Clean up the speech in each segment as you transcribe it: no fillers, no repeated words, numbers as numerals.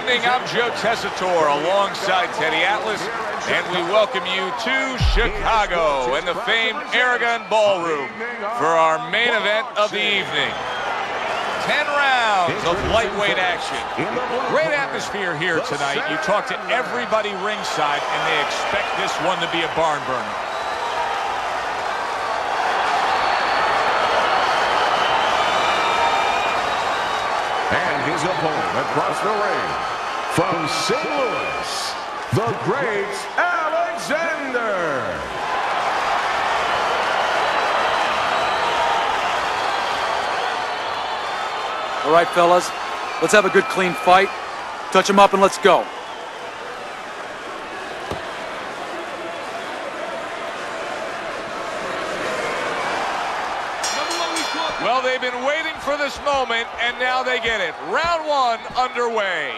evening. I'm Joe Tessitore alongside Teddy Atlas, and we welcome you to Chicago and the famed Aragon Ballroom for our main event of the evening. 10 rounds of lightweight action. Great atmosphere here tonight. You talk to everybody ringside, and they expect this one to be a barn burner. And his opponent across the ring, from St. Louis, the Great Alexander. All right, fellas, let's have a good, clean fight. Touch him up and let's go. Well, they've been waiting for this moment, and now they get it. Round one underway.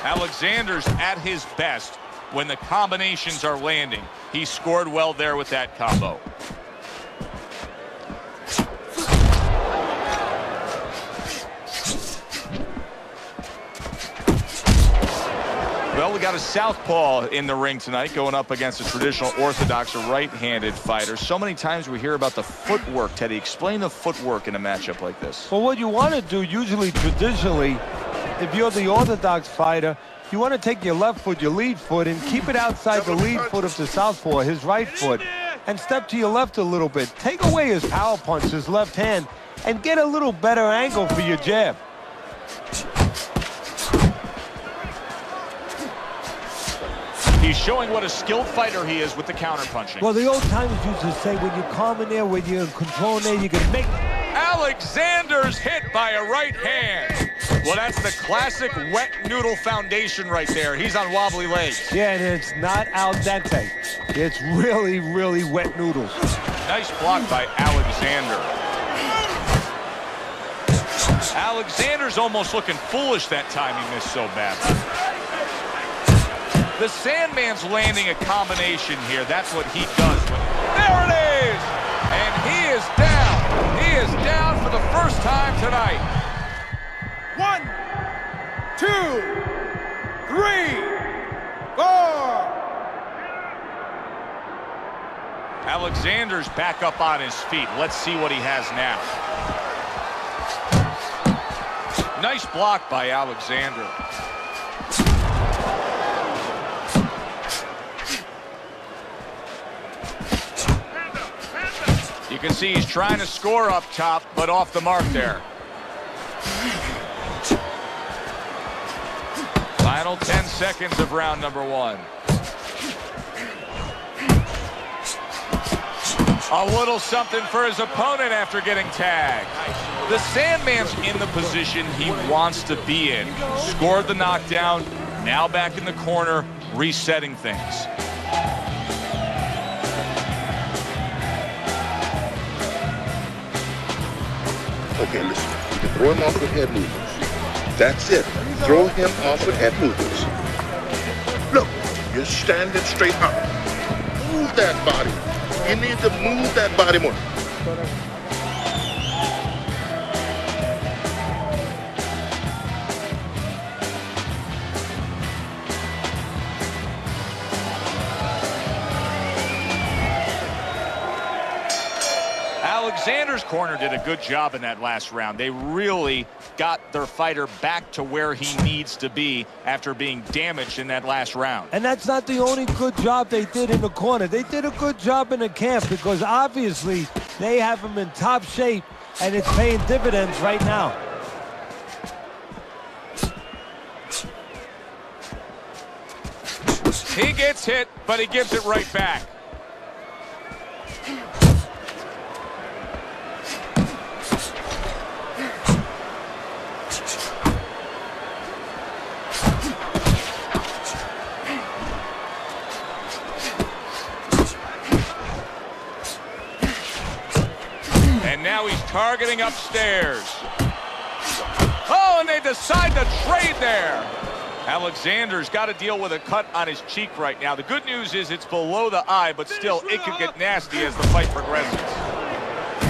Alexander's at his best when the combinations are landing. He scored well there with that combo. Well, we got a southpaw in the ring tonight going up against a traditional orthodox or right-handed fighter. So many times we hear about the footwork. Teddy, explain the footwork in a matchup like this. Well, what you want to do usually, traditionally, if you're the orthodox fighter, you want to take your left foot, your lead foot, and keep it outside the lead foot of the southpaw, his right foot, and step to your left a little bit. Take away his power punch, his left hand, and get a little better angle for your jab. He's showing what a skilled fighter he is with the counter-punching. Well, the old timers used to say, when you're calm in there, when you're in control in there, you can make... Alexander's hit by a right hand. Well, that's the classic wet noodle foundation right there. He's on wobbly legs. Yeah, and it's not al dente. It's really, really wet noodles. Nice block by Alexander. Alexander's almost looking foolish that time he missed so bad. The Sandman's landing a combination here. That's what he does. There it is! And he is down. He is down for the first time tonight. 1, 2, 3, 4. Alexander's back up on his feet. Let's see what he has now. Nice block by Alexander. You can see he's trying to score up top, but off the mark there. Final 10 seconds of round number one. A little something for his opponent after getting tagged. The Sandman's in the position he wants to be in. Scored the knockdown, now back in the corner, resetting things. Okay, listen. You can throw him off with head movements. That's it. Throw him off with head movements. Look, you're standing straight up. Move that body. You need to move that body more. Alexander's corner did a good job in that last round. They really got their fighter back to where he needs to be after being damaged in that last round. And that's not the only good job they did in the corner. They did a good job in the camp because obviously they have him in top shape and it's paying dividends right now. He gets hit, but he gives it right back. And now he's targeting upstairs. Oh, and they decide to trade there. Alexander's got to deal with a cut on his cheek right now. The good news is it's below the eye, but still it could get nasty as the fight progresses.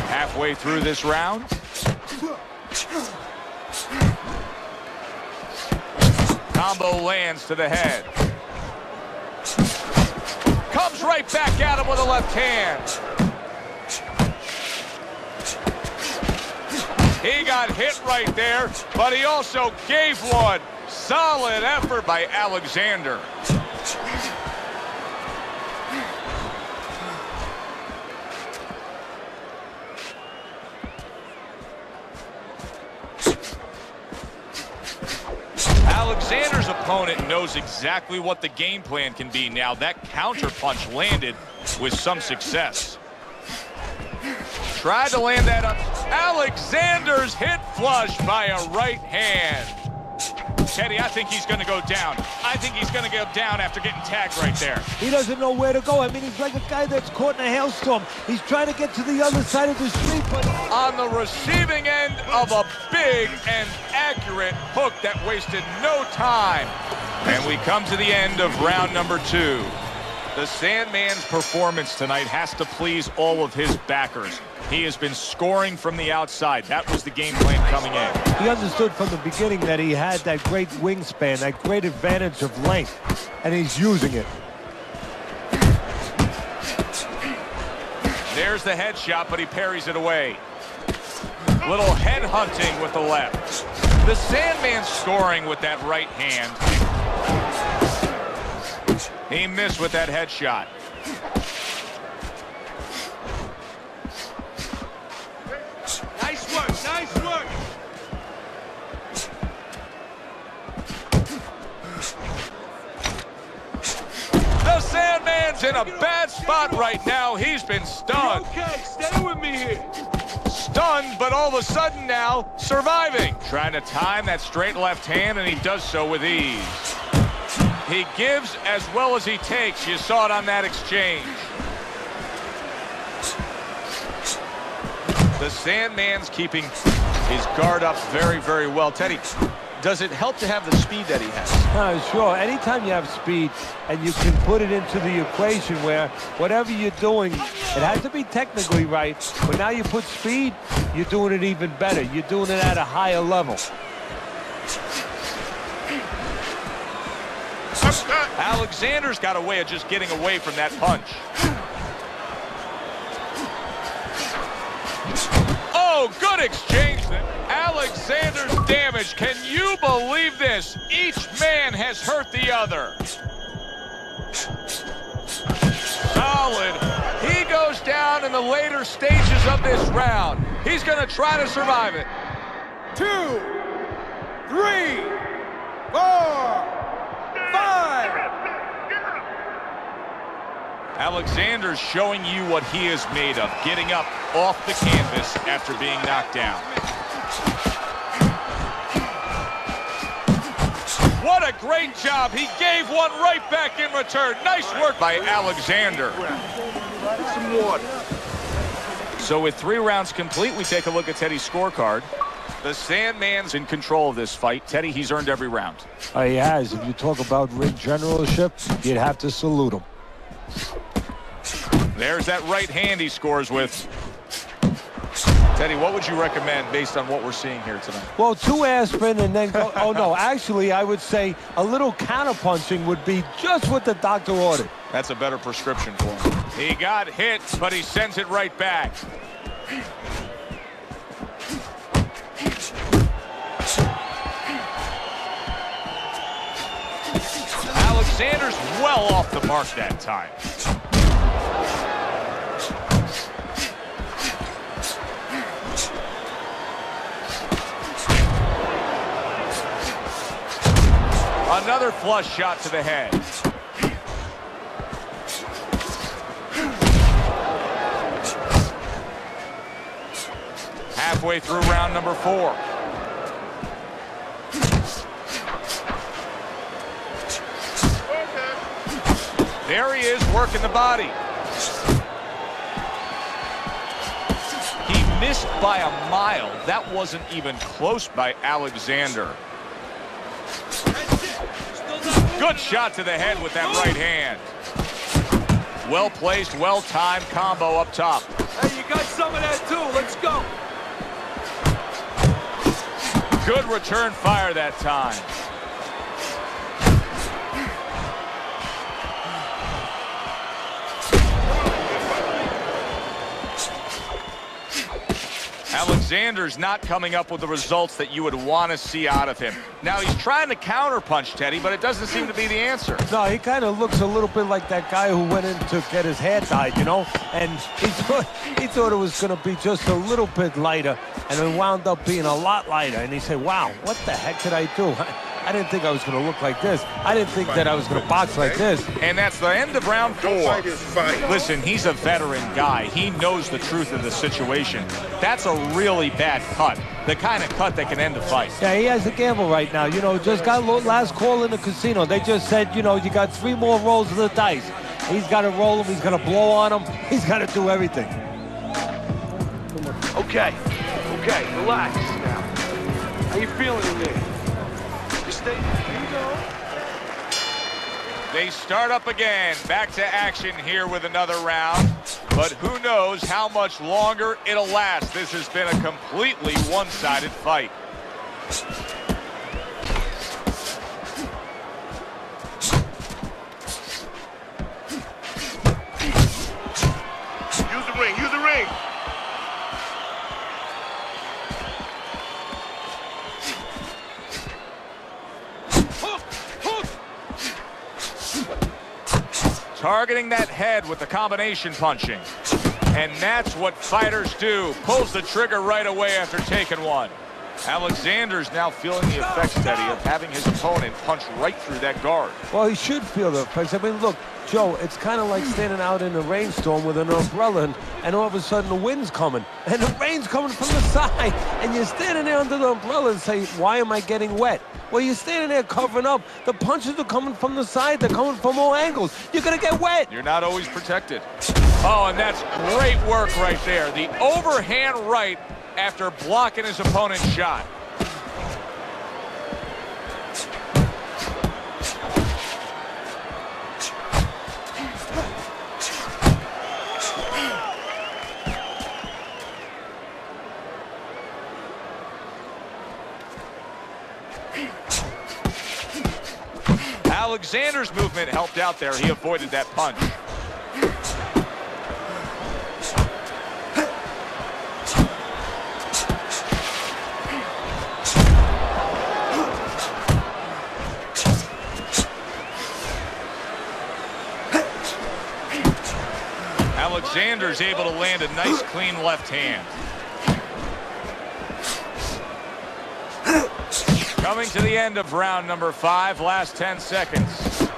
Halfway through this round. combo lands to the head. Comes right back at him with a left hand. He got hit right there, but he also gave one. Solid effort by Alexander. Alexander's opponent knows exactly what the game plan can be now. That counter punch landed with some success. Tried to land that up. Alexander's hit flush by a right hand. Teddy, I think he's going to go down. I think he's going to go down after getting tagged right there. He doesn't know where to go. I mean, he's like a guy that's caught in a hailstorm. He's trying to get to the other side of the street, but... On the receiving end of a big and accurate hook that wasted no time. And we come to the end of round number 2. The Sandman's performance tonight has to please all of his backers. He has been scoring from the outside. That was the game plan coming in. He understood from the beginning that he had that great wingspan, that great advantage of length, and he's using it. There's the headshot, but he parries it away. Little head hunting with the left. The Sandman scoring with that right hand. He missed with that headshot. Nice work, nice work. The Sandman's in a bad spot right now. He's been stunned. Okay, stay with me here. Stunned, but all of a sudden now, surviving. Trying to time that straight left hand, and he does so with ease. He gives as well as he takes. You saw it on that exchange. The Sandman's keeping his guard up very, very well. Teddy, does it help to have the speed that he has? Sure. Anytime you have speed and you can put it into the equation where whatever you're doing, it has to be technically right, but now you put speed, you're doing it even better. You're doing it at a higher level. Alexander's got a way of just getting away from that punch. Oh, good exchange. Alexander's damage. Can you believe this? Each man has hurt the other. Solid. He goes down in the later stages of this round. He's going to try to survive it. 2, 3, 4, 5. Alexander's showing you what he is made of, getting up off the canvas after being knocked down. What a great job. He gave one right back in return. Nice work by Alexander. Some water. So with 3 rounds complete, we take a look at Teddy's scorecard. The Sandman's in control of this fight. Teddy, he's earned every round. He has. If you talk about ring generalship, you'd have to salute him. There's that right hand he scores with. Teddy, what would you recommend based on what we're seeing here tonight? Well, 2 aspirin and then go. Oh, no. Actually, I would say a little counterpunching would be just what the doctor ordered. That's a better prescription for him. He got hit, but he sends it right back. Alexander's well off the mark that time. Another flush shot to the head. Halfway through round number 4. There he is, working the body. He missed by a mile. That wasn't even close by Alexander. Good shot to the head with that right hand. Well placed, well timed combo up top. Hey, you got some of that too. Let's go. Good return fire that time. Alexander's not coming up with the results that you would want to see out of him. Now, he's trying to counterpunch, Teddy, but it doesn't seem to be the answer. No, he kind of looks a little bit like that guy who went in to get his hair dyed, you know? And he thought it was going to be just a little bit lighter, and it wound up being a lot lighter. And he said, wow, what the heck did I do? I didn't think I was going to look like this. I didn't think that I was going to box like this. And that's the end of round 4. Listen, he's a veteran guy. He knows the truth of the situation. That's a really bad cut, the kind of cut that can end the fight. Yeah, he has a gamble right now. You know, just got last call in the casino. They just said, you know, you got 3 more rolls of the dice. He's got to roll them. He's got to blow on them. He's got to do everything. Okay, relax now. How you feeling in there? They start up again, back to action here with another round, but who knows how much longer it'll last. This has been a completely one-sided fight. Use the ring, use the ring. Targeting that head with the combination punching. And that's what fighters do. Pulls the trigger right away after taking one. Alexander's now feeling the effects, Teddy, of having his opponent punch right through that guard. Well, he should feel the effects. I mean, look, Joe, it's kind of like standing out in a rainstorm with an umbrella, and all of a sudden the wind's coming, and the rain's coming from the side, and you're standing there under the umbrella and say, why am I getting wet? Well, you're standing there covering up. The punches are coming from the side. They're coming from all angles. You're going to get wet. You're not always protected. Oh, and that's great work right there. The overhand right after blocking his opponent's shot. Alexander's movement helped out there. He avoided that punch. Alexander's able to land a nice, clean left hand. Coming to the end of round number 5, last 10 seconds.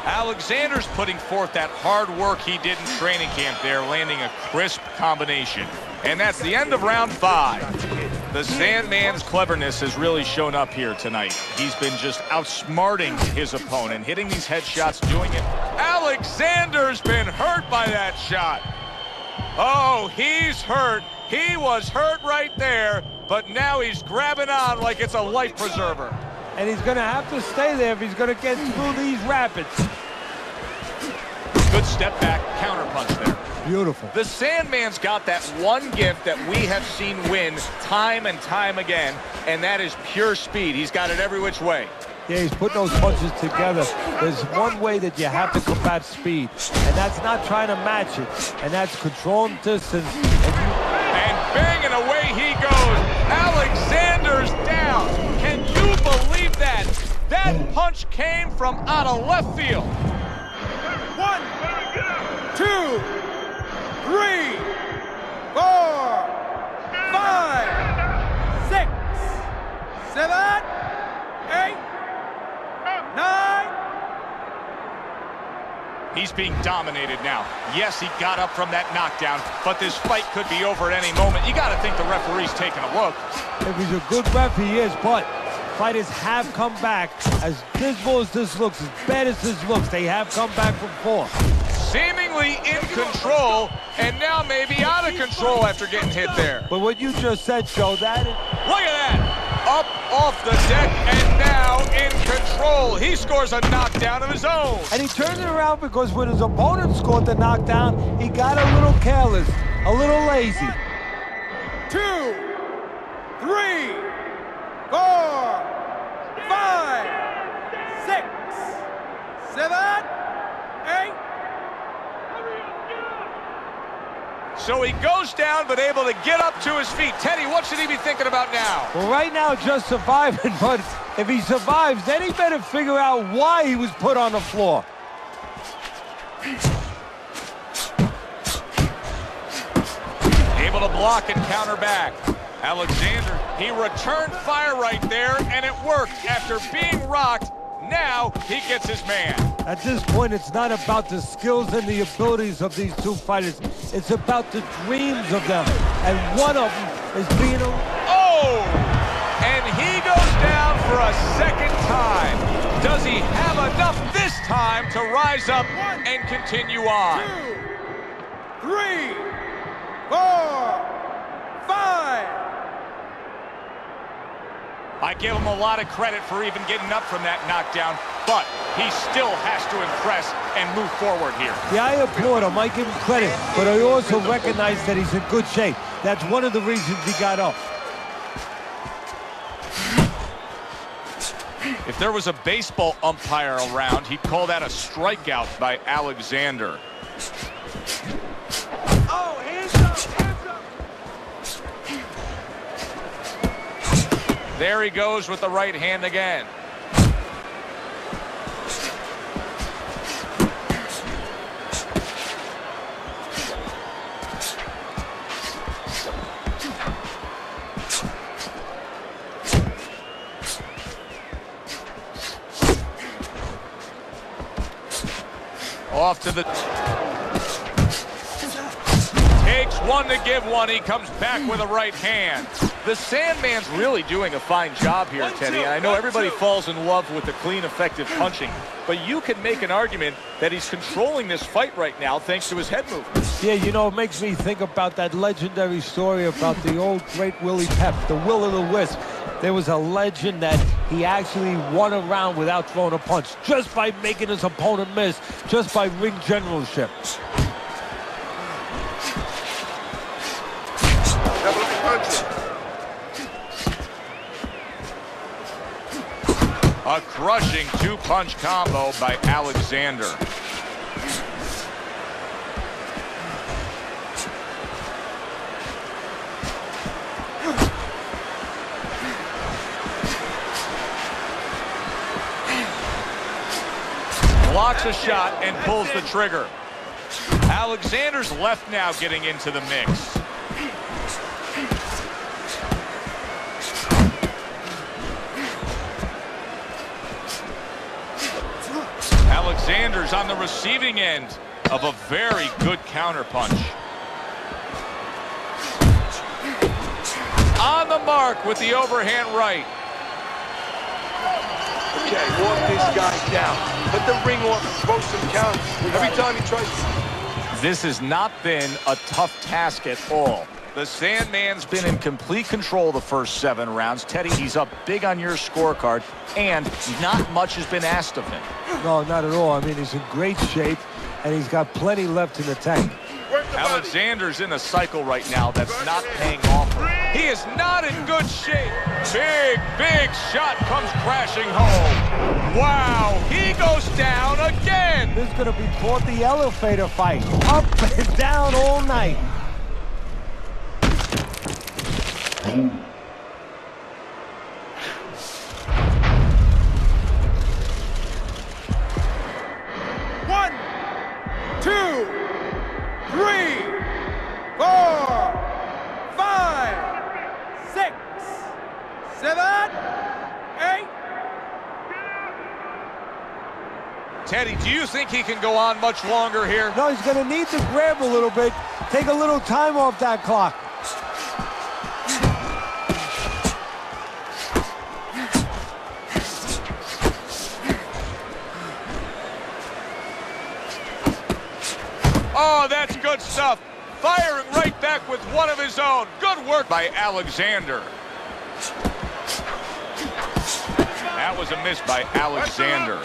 Alexander's putting forth that hard work he did in training camp there, landing a crisp combination. And that's the end of round 5. The Sandman's cleverness has really shown up here tonight. He's been just outsmarting his opponent, hitting these headshots, doing it. Alexander's been hurt by that shot. Oh, he's hurt. He was hurt right there, but now he's grabbing on like it's a life preserver. And he's going to have to stay there if he's going to get through these rapids. Good step back, counter punch there. Beautiful. The Sandman's got that one gift that we have seen win time and time again, and that is pure speed. He's got it every which way. Yeah, he's putting those punches together. There's one way that you have to combat speed, and that's not trying to match it, and that's controlling distance. And banging away he goes. Alexander's down. Can you believe that? That punch came from out of left field. 1, 2, 3, 4, 5, 6, 7, 8, 9. He's being dominated now. Yes, he got up from that knockdown, but this fight could be over at any moment. You got to think the referee's taking a look. If he's a good ref, he is, but fighters have come back. As dismal as this looks, as bad as this looks, they have come back from 4. Seemingly in control, and now maybe out of control after getting hit there. But what you just said, Joe, that is... Look at that! Up off the deck and now in control. He scores a knockdown of his own. And he turned it around because when his opponent scored the knockdown, he got a little careless, a little lazy. 2, 3, 4, 5, 6, 7, 8. So he goes down, but able to get up to his feet. Teddy, what should he be thinking about now? Well, right now, just surviving, but if he survives, then he better figure out why he was put on the floor. Able to block and counter back. Alexander, he returned fire right there, and it worked. After being rocked, now he gets his man. At this point, it's not about the skills and the abilities of these two fighters. It's about the dreams of them. And one of them is being a... Oh! And he goes down for a second time. Does he have enough this time to rise up and continue on? 2, 3, 4, 5. I give him a lot of credit for even getting up from that knockdown, but he still has to impress and move forward here. Yeah, I applaud him. I give him credit, but I also recognize that he's in good shape. That's one of the reasons he got up. If there was a baseball umpire around, he'd call that a strikeout by Alexander. Oh, hands up, hands up. There he goes with the right hand again. Off to the... Takes one to give one. He comes back with a right hand. The Sandman's really doing a fine job here, Teddy. And I know everybody falls in love with the clean, effective punching, but you can make an argument that he's controlling this fight right now thanks to his head movements. Yeah, you know, it makes me think about that legendary story about the old great Willie Pep, the Will o' the Wisp. There was a legend that he actually won a round without throwing a punch, just by making his opponent miss, just by ring generalship. A crushing two-punch combo by Alexander. Blocks a shot and pulls the trigger. Alexander's left now getting into the mix. Alexander's on the receiving end of a very good counterpunch. On the mark with the overhand right. Okay, walk this guy down. Let the ring off and throw some counters. Every time he tries... This has not been a tough task at all. The Sandman's been in complete control the first 7 rounds. Teddy, he's up big on your scorecard, and not much has been asked of him. No, not at all. I mean, he's in great shape, and he's got plenty left in the tank. Alexander's in a cycle right now that's not paying off. He is not in good shape. Big, big shot comes crashing home. Wow, he goes down again. This is going to be called the elevator fight. Up and down all night. One, 2, 3, 4, 5, 6, 7, 8. Teddy, do you think he can go on much longer here? No, he's going to need to grab a little bit, take a little time off that clock. Oh, that's good stuff. Firing right back with one of his own. Good work by Alexander. That was a miss by Alexander.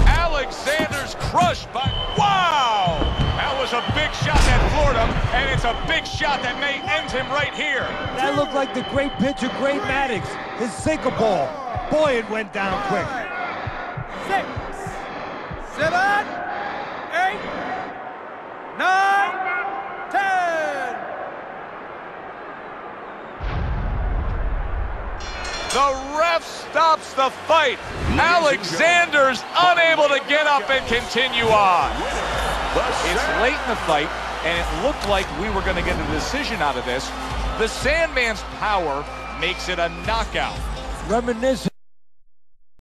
Alexander's crushed by... Wow! That was was a big shot that floored him, and it's a big shot that may end him right here. That looked like the great pitcher, Great Maddox, his sinker ball. Boy, it went down quick. 6, 7, 8, 9, 10. The ref stops the fight. Alexander's unable to get up and continue on. It's late in the fight, and it looked like we were going to get a decision out of this. The Sandman's power makes it a knockout. Reminiscent.